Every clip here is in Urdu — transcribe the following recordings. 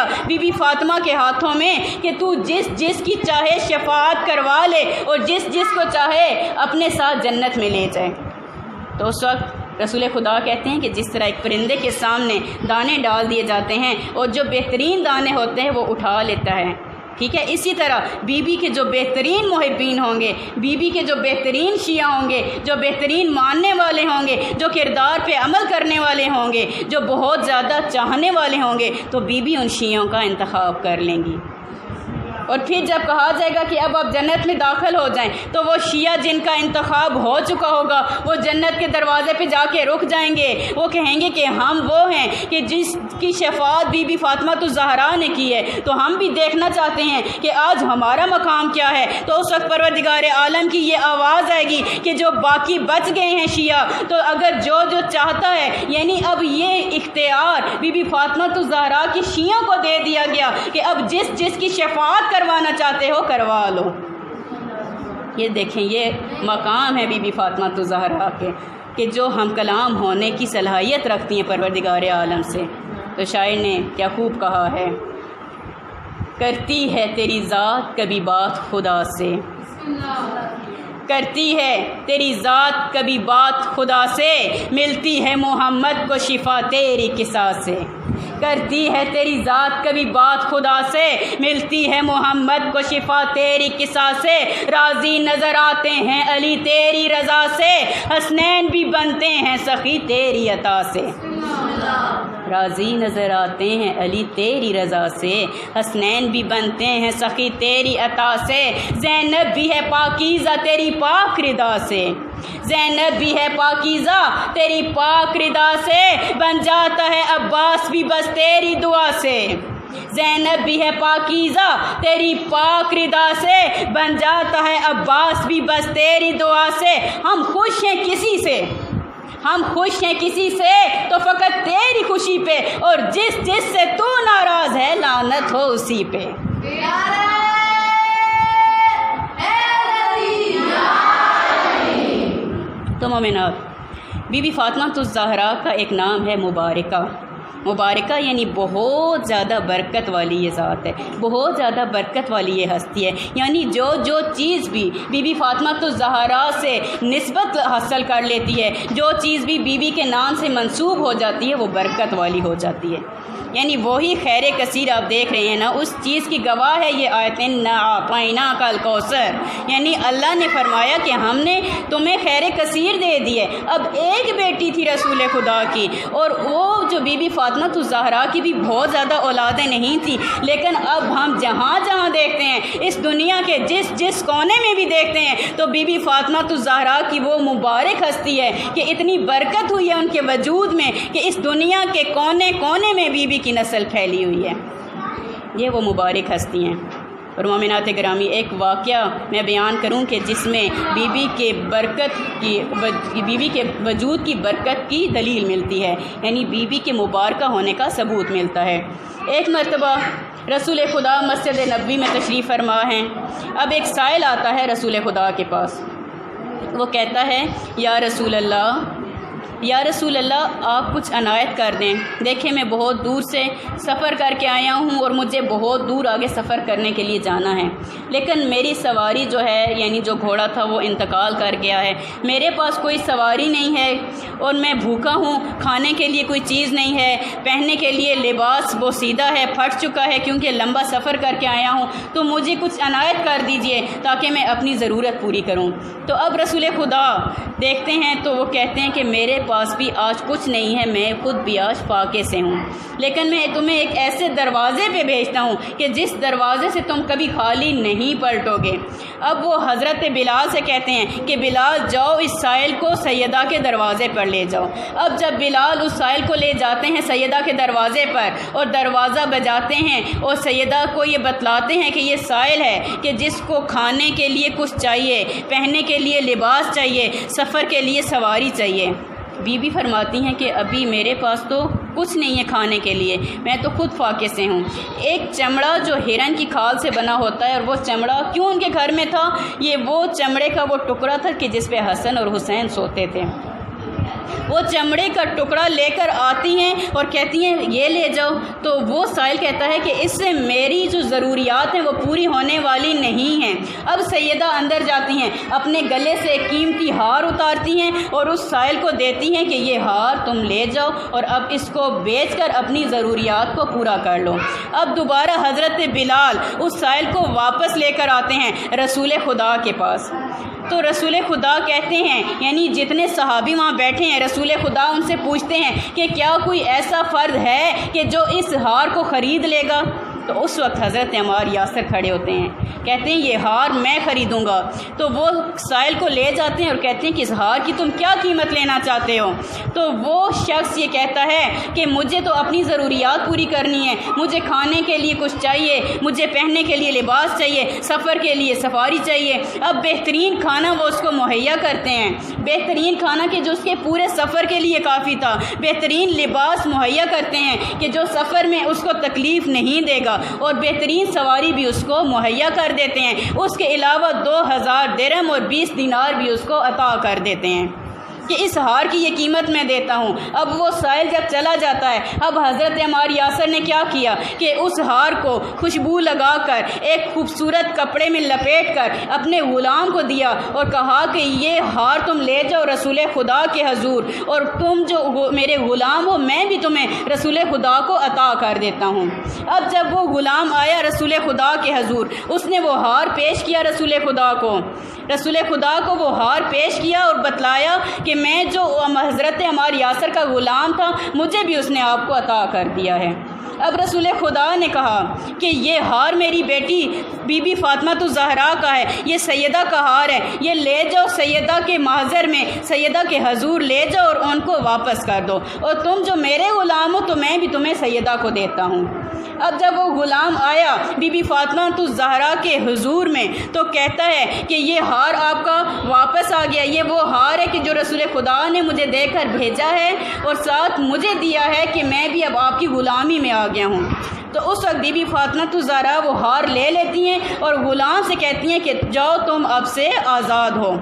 دیا بی بی فاطمہ کے ہاتھوں میں کہ تو جس کی چاہے شفاعت کروا لے اور جس کو چاہے اپنے ساتھ جنت میں لے جائے۔ تو اس وقت رسول خدا کہتے ہیں کہ جس طرح ایک پرندے کے سامنے دانے ڈال دیے جاتے ہیں اور جو بہترین دانے ہوتے ہیں وہ اٹھا لیتا ہے، ٹھیک ہے، اسی طرح بی بی کے جو بہترین محبین ہوں گے، بی بی کے جو بہترین شیعہ ہوں گے، جو بہترین ماننے والے ہوں گے، جو کردار پہ عمل کرنے والے ہوں گے، جو بہت زیادہ چاہنے والے ہوں گے، تو بی بی ان شیعوں کا انتخاب کر لیں گی۔ اور پھر جب کہا جائے گا کہ اب آپ جنت میں داخل ہو جائیں تو وہ شیعہ جن کا انتخاب ہو چکا ہوگا وہ جنت کے دروازے پہ جا کے رک جائیں گے، وہ کہیں گے کہ ہم وہ ہیں کہ جس کی شفاعت بی بی فاطمہ الزہرا نے کی ہے، تو ہم بھی دیکھنا چاہتے ہیں کہ آج ہمارا مقام کیا ہے۔ تو اس وقت پروردگار عالم کی یہ آواز آئے گی کہ جو باقی بچ گئے ہیں شیعہ، تو اگر جو چاہتا ہے، یعنی اب یہ اختیار بی بی فاطمہ الزہرا کی شیعوں کو دے دیا گیا کہ اب جس کی شفاعت کروانا چاہتے ہو کروا لو۔ یہ دیکھیں، یہ مقام ہے بی بی فاطمہ الزہرا کے کہ جو ہم کلام ہونے کی صلاحیت رکھتی ہیں پروردگار عالم سے۔ تو شاعر نے کیا خوب کہا ہے، کرتی ہے تیری ذات کبھی بات خدا سے، کرتی ہے تیری ذات کبھی بات خدا سے، ملتی ہے محمد کو شفا تیری قصا سے، کرتی ہے تیری ذات کبھی بات خدا سے، ملتی ہے محمد کو شفا تیری قصا سے، راضی نظر آتے ہیں علی تیری رضا سے، حسنین بھی بنتے ہیں سخی تیری عطا سے، راضی نظر آتے ہیں علی تیری رضا سے، حسنین بھی بنتے ہیں سخی تیری عطا سے، زینب بھی ہے پاکیزہ تیری پاک رضا سے، زینب بھی ہے پاکیزہ تیری پاک رضا سے، بن جاتا ہے عباس بھی بس تیری دعا سے، زینب بھی ہے پاکیزہ تیری پاک رضا سے، بن جاتا ہے عباس بھی بس تیری دعا سے، ہم خوش ہیں کسی سے، ہم خوش ہیں کسی سے تو فقط تیری خوشی پہ، اور جس سے تو ناراض ہے لعنت ہو اسی پہ۔ تو مومنات، بی بی فاطمہ الزہرا کا ایک نام ہے مبارکہ۔ مبارکہ یعنی بہت زیادہ برکت والی یہ ذات ہے، بہت زیادہ برکت والی یہ ہستی ہے، یعنی جو چیز بھی بی بی فاطمہ الزہرا سے نسبت حاصل کر لیتی ہے، جو چیز بھی بی بی کے نام سے منسوب ہو جاتی ہے وہ برکت والی ہو جاتی ہے۔ یعنی وہی خیر کثیر آپ دیکھ رہے ہیں نا، اس چیز کی گواہ ہے یہ آیتیں، اِنَّا أَعْطَيْنَاكَ الْكَوْثَرَ، یعنی اللہ نے فرمایا کہ ہم نے تمہیں خیر کثیر دے دی ہے۔ اب ایک بیٹی تھی رسول خدا کی، اور وہ جو بی بی فاطمہ الزہرا کی بھی بہت زیادہ اولادیں نہیں تھیں، لیکن اب ہم جہاں جہاں دیکھتے ہیں، اس دنیا کے جس کونے میں بھی دیکھتے ہیں، تو بی بی فاطمہ الزہرا کی وہ مبارک ہستی ہے کہ اتنی برکت ہوئی ہے ان کے وجود میں کہ اس دنیا کے کونے کونے میں بی بی کی نسل پھیلی ہوئی ہے۔ یہ وہ مبارک ہستی ہیں۔ اور مومنات گرامی، ایک واقعہ میں بیان کروں کہ جس میں بی بی کے وجود کی برکت کی دلیل ملتی ہے، یعنی بی بی کے مبارکہ ہونے کا ثبوت ملتا ہے۔ ایک مرتبہ رسول خدا مسجد نبوی میں تشریف فرما ہیں۔ اب ایک سائل آتا ہے رسول خدا کے پاس، وہ کہتا ہے یا رسول اللہ آپ کچھ عنایت کر دیں، دیکھیں میں بہت دور سے سفر کر کے آیا ہوں اور مجھے بہت دور آگے سفر کرنے کے لیے جانا ہے، لیکن میری سواری جو ہے، یعنی جو گھوڑا تھا وہ انتقال کر گیا ہے، میرے پاس کوئی سواری نہیں ہے اور میں بھوکا ہوں، کھانے کے لیے کوئی چیز نہیں ہے، پہننے کے لیے لباس بوسیدہ ہے، پھٹ چکا ہے کیونکہ لمبا سفر کر کے آیا ہوں، تو مجھے کچھ عنایت کر دیجئے تاکہ میں اپنی ضرورت پوری کروں۔ تو اب رسول خدا دیکھتے ہیں تو وہ کہتے ہیں کہ میرے پاس بھی آج کچھ نہیں ہے، میں خود بھی آج فاقے سے ہوں، لیکن میں تمہیں ایک ایسے دروازے پہ بھیجتا ہوں کہ جس دروازے سے تم کبھی خالی نہیں پلٹو گے۔ اب وہ حضرت بلال سے کہتے ہیں کہ بلال جاؤ اس سائل کو سیدہ کے دروازے پر لے جاؤ۔ اب جب بلال اس سائل کو لے جاتے ہیں سیدہ کے دروازے پر اور دروازہ بجاتے ہیں اور سیدہ کو یہ بتلاتے ہیں کہ یہ سائل ہے کہ جس کو کھانے کے لیے کچھ چاہیے، پہننے کے لیے لباس چاہیے، سفر کے لیے سواری چاہیے۔ بی بی فرماتی ہیں کہ ابھی میرے پاس تو کچھ نہیں ہے کھانے کے لیے، میں تو خود فاقے سے ہوں۔ ایک چمڑا جو ہرن کی کھال سے بنا ہوتا ہے، اور وہ چمڑا کیوں ان کے گھر میں تھا؟ یہ وہ چمڑے کا وہ ٹکڑا تھا کہ جس پہ حسن اور حسین سوتے تھے۔ وہ چمڑے کا ٹکڑا لے کر آتی ہیں اور کہتی ہیں یہ لے جاؤ، تو وہ سائل کہتا ہے کہ اس سے میری جو ضروریات ہیں وہ پوری ہونے والی نہیں ہیں۔ اب سیدہ اندر جاتی ہیں، اپنے گلے سے ایک قیمتی ہار اتارتی ہیں اور اس سائل کو دیتی ہیں کہ یہ ہار تم لے جاؤ اور اب اس کو بیچ کر اپنی ضروریات کو پورا کر لو۔ اب دوبارہ حضرت بلال اس سائل کو واپس لے کر آتے ہیں رسول خدا کے پاس۔ تو رسول خدا کہتے ہیں، یعنی جتنے صحابی وہاں بیٹھے ہیں، رسول خدا ان سے پوچھتے ہیں کہ کیا کوئی ایسا فرد ہے کہ جو اس ہار کو خرید لے گا؟ تو اس وقت حضرت عمار یاسر کھڑے ہوتے ہیں، کہتے ہیں یہ ہار میں خریدوں گا۔ تو وہ سائل کو لے جاتے ہیں اور کہتے ہیں کہ اس ہار کی تم کیا قیمت لینا چاہتے ہو؟ تو وہ شخص یہ کہتا ہے کہ مجھے تو اپنی ضروریات پوری کرنی ہے، مجھے کھانے کے لیے کچھ چاہیے، مجھے پہننے کے لیے لباس چاہیے، سفر کے لیے سفاری چاہیے۔ اب بہترین کھانا وہ اس کو مہیا کرتے ہیں، بہترین کھانا کہ جو اس کے پورے سفر کے لیے کافی تھا، بہترین لباس مہیا کرتے ہیں کہ جو سفر میں اس کو تکلیف نہیں دے گا، اور بہترین سواری بھی اس کو مہیا کر دیتے ہیں۔ اس کے علاوہ 2000 درہم اور 20 دینار بھی اس کو عطا کر دیتے ہیں کہ اس ہار کی یہ قیمت میں دیتا ہوں۔ اب وہ سائل جب چلا جاتا ہے، اب حضرت عمار یاسر نے کیا کیا کہ اس ہار کو خوشبو لگا کر ایک خوبصورت کپڑے میں لپیٹ کر اپنے غلام کو دیا اور کہا کہ یہ ہار تم لے جاؤ رسول خدا کے حضور، اور تم جو میرے غلام ہو میں بھی تمہیں رسول خدا کو عطا کر دیتا ہوں۔ اب جب وہ غلام آیا رسول خدا کے حضور، اس نے وہ ہار پیش کیا رسول خدا کو، رسول خدا کو وہ ہار پیش کیا اور بتلایا کہ میں جو حضرت عمار یاسر کا غلام تھا مجھے بھی اس نے آپ کو عطا کر دیا ہے۔ اب رسول خدا نے کہا کہ یہ ہار میری بیٹی بی بی فاطمہ الزہرا کا ہے، یہ سیدہ کا ہار ہے، یہ لے جاؤ سیدہ کے محضر میں، سیدہ کے حضور لے جاؤ اور ان کو واپس کر دو، اور تم جو میرے غلام ہو تو میں بھی تمہیں سیدہ کو دیتا ہوں۔ اب جب وہ غلام آیا بی بی فاطمہ الزہرا کے حضور میں تو کہتا ہے کہ یہ ہار آپ کا واپس آ گیا، یہ وہ ہار ہے کہ جو رسول خدا نے مجھے دے کر بھیجا ہے اور ساتھ مجھے دیا ہے کہ میں بھی اب آپ کی غلامی میں آ گیا ہوں۔ تو اس وقت بی بی فاطمہ الزہرا وہ ہار لے لیتی ہیں اور غلام سے کہتی ہیں کہ جاؤ تم اب سے آزاد ہو۔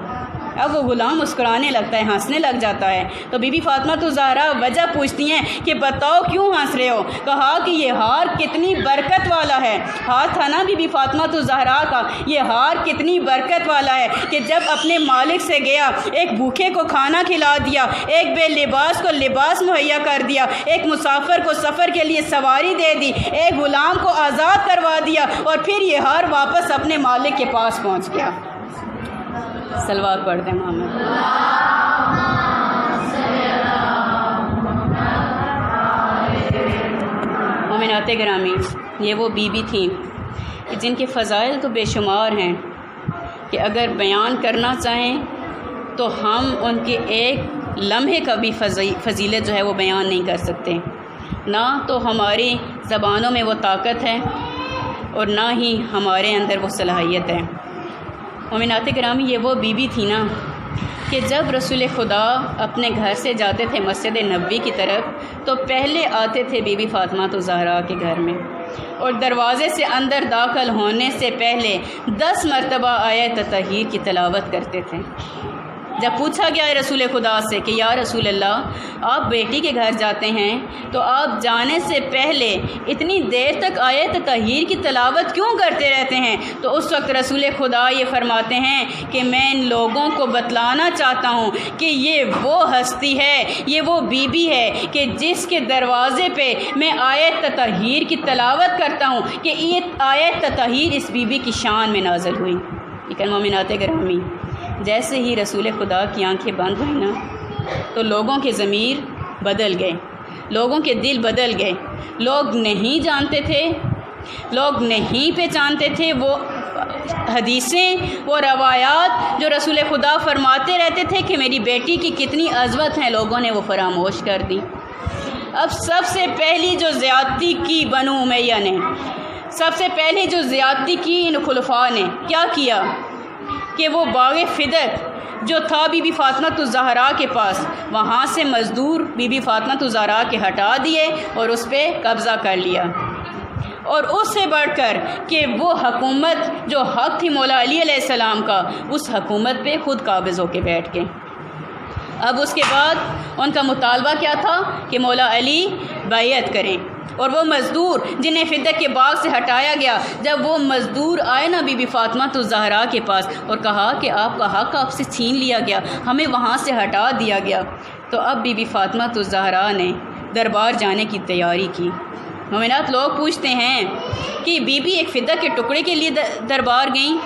اب وہ غلام مسکرانے لگتا ہے، ہنسنے لگ جاتا ہے۔ تو بی بی فاطمہ الزہرا وجہ پوچھتی ہیں کہ بتاؤ کیوں ہنس رہے ہو؟ کہا کہ یہ ہار کتنی برکت والا ہے۔ ہار تھا نا بی بی فاطمہ الزہرا کا، یہ ہار کتنی برکت والا ہے کہ جب اپنے مالک سے گیا، ایک بھوکے کو کھانا کھلا دیا، ایک بے لباس کو لباس مہیا کر دیا، ایک مسافر کو سفر کے لیے سواری دے دی، ایک غلام کو آزاد کروا دیا، اور پھر یہ ہار واپس اپنے مالک کے پاس پہنچ گیا۔ صلوات پڑھتے ہیں محمد۔ مومنات گرامی، یہ وہ بی بی تھیں جن کے فضائل تو بے شمار ہیں کہ اگر بیان کرنا چاہیں تو ہم ان کے ایک لمحے کا بھی فضیلت جو ہے وہ بیان نہیں کر سکتے، نہ تو ہماری زبانوں میں وہ طاقت ہے اور نہ ہی ہمارے اندر وہ صلاحیت ہے۔ مومنات گرامی، یہ وہ بی بی تھی نا کہ جب رسول خدا اپنے گھر سے جاتے تھے مسجد نبوی کی طرف تو پہلے آتے تھے بی بی فاطمہ الزہرا کے گھر میں، اور دروازے سے اندر داخل ہونے سے پہلے 10 مرتبہ آیت تطہیر کی تلاوت کرتے تھے۔ جب پوچھا گیا رسول خدا سے کہ یا رسول اللہ آپ بیٹی کے گھر جاتے ہیں تو آپ جانے سے پہلے اتنی دیر تک آیت تطہیر کی تلاوت کیوں کرتے رہتے ہیں؟ تو اس وقت رسول خدا یہ فرماتے ہیں کہ میں ان لوگوں کو بتلانا چاہتا ہوں کہ یہ وہ ہستی ہے، یہ وہ بی بی ہے کہ جس کے دروازے پہ میں آیت تطہیر کی تلاوت کرتا ہوں کہ یہ آیت تطہیر اس بی بی کی شان میں نازل ہوئی۔ لیکن مومنات گرامی، جیسے ہی رسول خدا کی آنکھیں بند ہوئیں نا تو لوگوں کے ضمیر بدل گئے، لوگوں کے دل بدل گئے، لوگ نہیں جانتے تھے، لوگ نہیں پہچانتے تھے وہ حدیثیں، وہ روایات جو رسول خدا فرماتے رہتے تھے کہ میری بیٹی کی کتنی عظمت ہیں، لوگوں نے وہ فراموش کر دی۔ اب سب سے پہلی جو زیادتی کی بنو امیہ نے، سب سے پہلی جو زیادتی کی ان خلفاء نے کیا کیا کہ وہ باغ فدق جو تھا بی بی فاطمہ الزہرا کے پاس، وہاں سے مزدور بی بی فاطمہ الزہرا کے ہٹا دیے اور اس پہ قبضہ کر لیا، اور اس سے بڑھ کر کہ وہ حکومت جو حق تھی مولا علی علیہ السلام کا، اس حکومت پہ خود قابض ہو کے بیٹھ گئے۔ اب اس کے بعد ان کا مطالبہ کیا تھا کہ مولا علی بیعت کریں، اور وہ مزدور جنہیں فدق کے باغ سے ہٹایا گیا، جب وہ مزدور آئے نا بی بی فاطمہ الزہرا کے پاس اور کہا کہ آپ کا حق آپ سے چھین لیا گیا، ہمیں وہاں سے ہٹا دیا گیا، تو اب بی بی فاطمہ الزہرا نے دربار جانے کی تیاری کی۔ مومنات، لوگ پوچھتے ہیں کہ بی بی ایک فدق کے ٹکڑے کے لیے دربار گئیں؟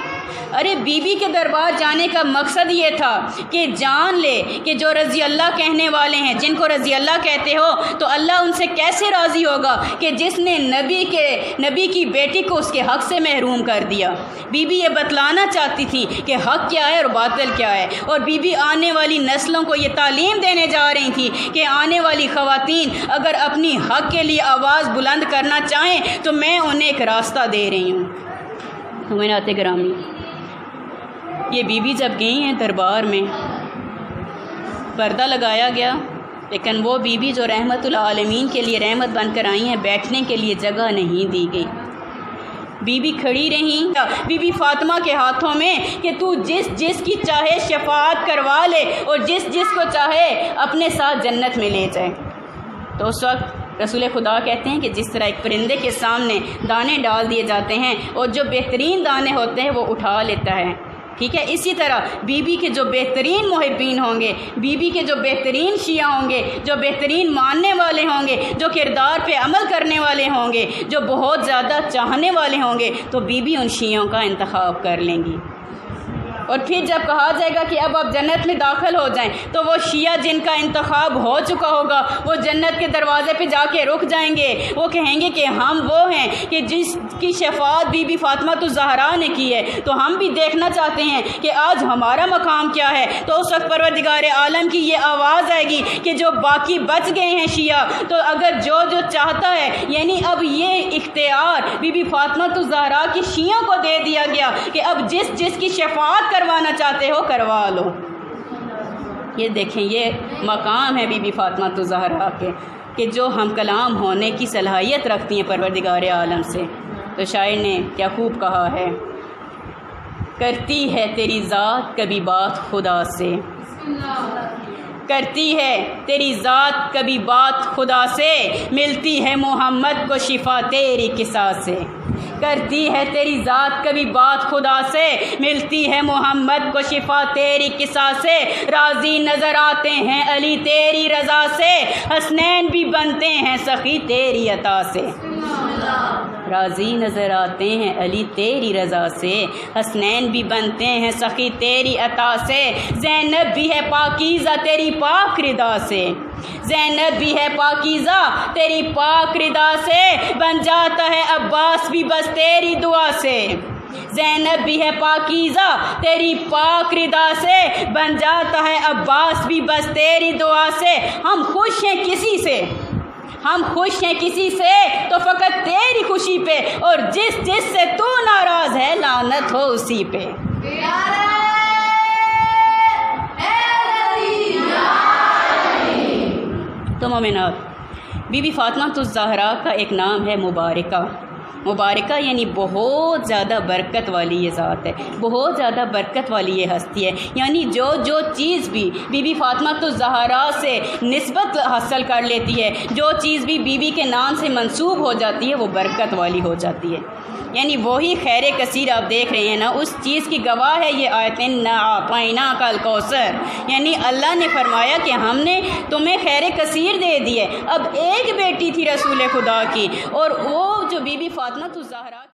ارے بی بی کے دربار جانے کا مقصد یہ تھا کہ جان لے کہ جو رضی اللہ کہنے والے ہیں، جن کو رضی اللہ کہتے ہو، تو اللہ ان سے کیسے راضی ہوگا کہ جس نے نبی کی بیٹی کو اس کے حق سے محروم کر دیا۔ بی بی یہ بتلانا چاہتی تھی کہ حق کیا ہے اور باطل کیا ہے، اور بی بی آنے والی نسلوں کو یہ تعلیم دینے جا رہی تھی کہ آنے والی خواتین اگر اپنی حق کے لیے آواز بلند کرنا چاہیں تو میں انہیں ایک راستہ دے رہی ہوں۔ مومنات گرامی، یہ بی بی جب گئی ہیں دربار میں، پردہ لگایا گیا، لیکن وہ بی بی جو رحمت العالمین کے لیے رحمت بن کر آئی ہیں، بیٹھنے کے لیے جگہ نہیں دی گئی۔ بی بی کھڑی رہیں، بی بی فاطمہ کے ہاتھوں میں کہ تو جس کی چاہے شفاعت کروا لے اور جس کو چاہے اپنے ساتھ جنت میں لے جائے۔ تو اس وقت رسول خدا کہتے ہیں کہ جس طرح ایک پرندے کے سامنے دانے ڈال دیے جاتے ہیں اور جو بہترین دانے ہوتے ہیں وہ اٹھا لیتا ہے، ٹھیک ہے، اسی طرح بی بی کے جو بہترین محبین ہوں گے، بی بی کے جو بہترین شیعہ ہوں گے، جو بہترین ماننے والے ہوں گے، جو کردار پہ عمل کرنے والے ہوں گے، جو بہت زیادہ چاہنے والے ہوں گے، تو بی بی ان شیعوں کا انتخاب کر لیں گی۔ اور پھر جب کہا جائے گا کہ اب آپ جنت میں داخل ہو جائیں، تو وہ شیعہ جن کا انتخاب ہو چکا ہوگا وہ جنت کے دروازے پہ جا کے رک جائیں گے، وہ کہیں گے کہ ہم وہ ہیں کہ جس کی شفاعت بی بی فاطمہ الزہرا نے کی ہے، تو ہم بھی دیکھنا چاہتے ہیں کہ آج ہمارا مقام کیا ہے۔ تو اس وقت پروردگار عالم کی یہ آواز آئے گی کہ جو باقی بچ گئے ہیں شیعہ، تو اگر جو چاہتا ہے، یعنی اب یہ اختیار بی بی فاطمہ الزہرا کی شیعوں کو دے دیا گیا کہ اب جس کی شفاعت کروانا چاہتے ہو کروا لو۔ یہ دیکھیں، یہ مقام ہے بی بی فاطمہ الزہرا کے کہ جو ہم کلام ہونے کی صلاحیت رکھتی ہیں پروردگار عالم سے۔ تو شاعر نے کیا خوب کہا ہے، کرتی ہے تیری ذات کبھی بات خدا سے، کرتی ہے تیری ذات کبھی بات خدا سے، ملتی ہے محمد کو شفا تیری قصا سے۔ کرتی ہے تیری ذات کبھی بات خدا سے، ملتی ہے محمد کو شفا تیری قصا سے، راضی نظر آتے ہیں علی تیری رضا سے، حسنین بھی بنتے ہیں سخی تیری عطا سے۔ راضی نظر آتے ہیں علی تیری رضا سے، حسنین بھی بنتے ہیں سخی تیری عطا سے، زینب بھی ہے پاکیزہ تیری پاک رضا سے، زینب بھی ہے پاکیزہ تیری پاک رضا سے، بن جاتا ہے عباس بھی بس تیری دعا سے، زینب بھی ہے پاکیزہ تیری پاک رضا سے، بن جاتا ہے عباس بھی بس تیری دعا سے۔ ہم خوش ہیں کسی سے، ہم خوش ہیں کسی سے تو فقط تیری خوشی پہ، اور جس سے تو ناراض ہے لعنت ہو اسی پہ۔ تو مومنات، بی بی فاطمہ الزہرا کا ایک نام ہے مبارکہ۔ مبارکہ یعنی بہت زیادہ برکت والی یہ ذات ہے، بہت زیادہ برکت والی یہ ہستی ہے، یعنی جو چیز بھی بی بی فاطمہ الزہرا سے نسبت حاصل کر لیتی ہے، جو چیز بھی بی بی کے نام سے منسوب ہو جاتی ہے وہ برکت والی ہو جاتی ہے۔ یعنی وہی خیر کثیر آپ دیکھ رہے ہیں نا، اس چیز کی گواہ ہے یہ آیتیں، اِنَّا أَعْطَيْنَاكَ الْكَوْثَرَ، یعنی اللہ نے فرمایا کہ ہم نے تمہیں خیر کثیر دے دی ہے۔ اب ایک بیٹی تھی رسول خدا کی، اور وہ جو بی بی فاطمہ الزہرا